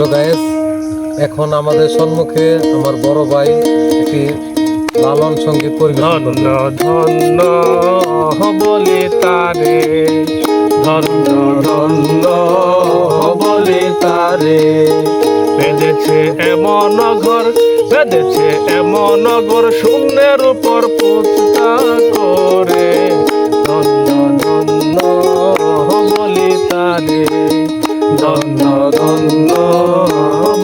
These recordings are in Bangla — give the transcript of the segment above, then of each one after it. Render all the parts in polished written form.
তো গাইস, এখন আমাদের সম্মুখে আমার বড় ভাই একটি লালন সঙ্গীত পরিবেশন করবে। ধন্য বলে তারে, ধন্য ধন্য বলে তারে, বেঁধেছে এমন ঘর, বেঁধেছে এমন ঘর, শূন্যের উপর পুস্তা করে। ধন্য ধন্য বলে তারে, ধন্য ধন্য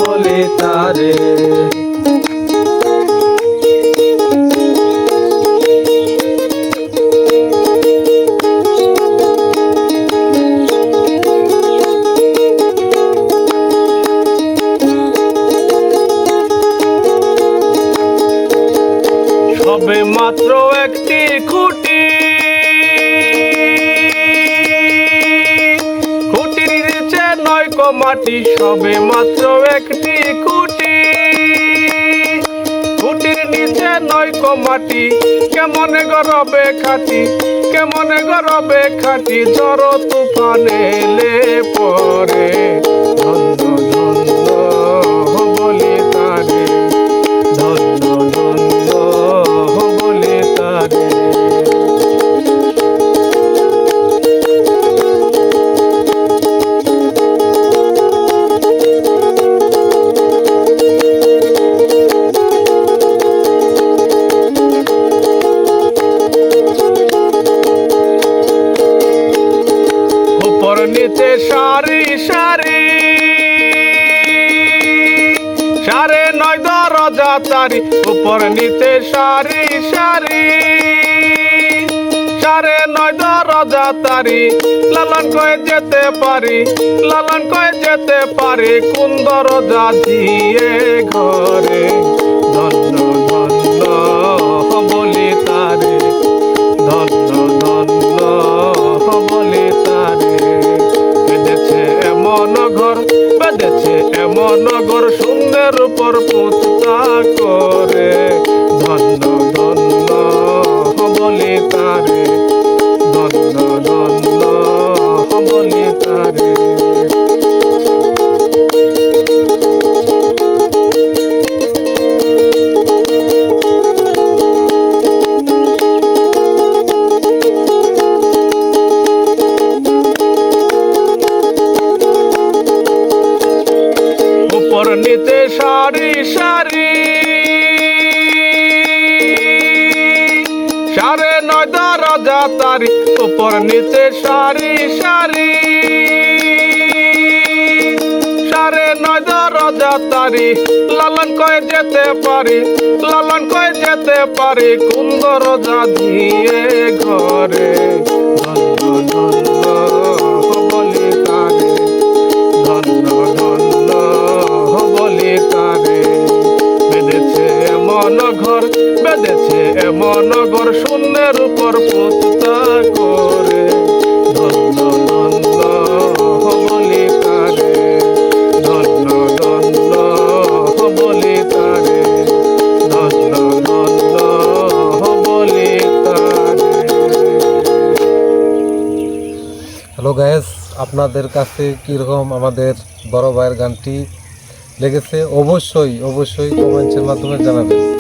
বলে তারে। সবে মাত্র একটি খুঁটি, খুঁটির নিচে নয়কো মাটি। সবে মাত্র একটি খুঁটি, খুঁটির নিচে নয়কো মাটি। কেমন গরবে খাটি, কেমন গরবে খাটি, ঝড় তুফান এলে পরে। ধন্য ধন্য বলে তারে, ধন্য ধন্য বলে তারে। উপর নিচে সারি সারি, সাড়ে নয় দরজা তারি। উপর নিচে সারি সারি, সাড়ে নয় দরজা তারি। লালন কয়ে যেতে পারি, লালন কয়ে যেতে পারি, কোন দরজা দিয়ে ঘরে। ধন্য ধন্য বলি তারে, ধন্য ধন্য বলি তারে। বেঁধেছে এমন ঘর, বেঁধেছে এমন ঘর, শূন্যের উপর পুস্তা করে। ধন্য ধন্য বলি তারে, ধন্য ধন্য বলি তারে। উপর নিচে সারি সারি, সাড়ে নয় দরজা তারি। উপর নিচে সারি সারি, সাড়ে নয় দরজা তারি। লালন কয়ে যেতে পারি, লালন কয়ে যেতে পারি, কোন দরজা দিয়ে ঘরে। ধন্য ধন্য বলি তারে, ধন্য ধন্য বলি তারে। বেঁধেছে এমন ঘর, বেঁধেছে এমন ঘর, শূন্যের উপর পুস্তা করে। ধন্য ধন্য বলি তারে, ধন্য ধন্য বলি তারে, ধন্য ধন্য বলি তারে। হ্যালো গাইস, আপনাদের কাছে কীরকম আমাদের বড় ভাইয়ের গানটি লেগেছে অবশ্যই অবশ্যই কমেন্টসের মাধ্যমে জানাবেন।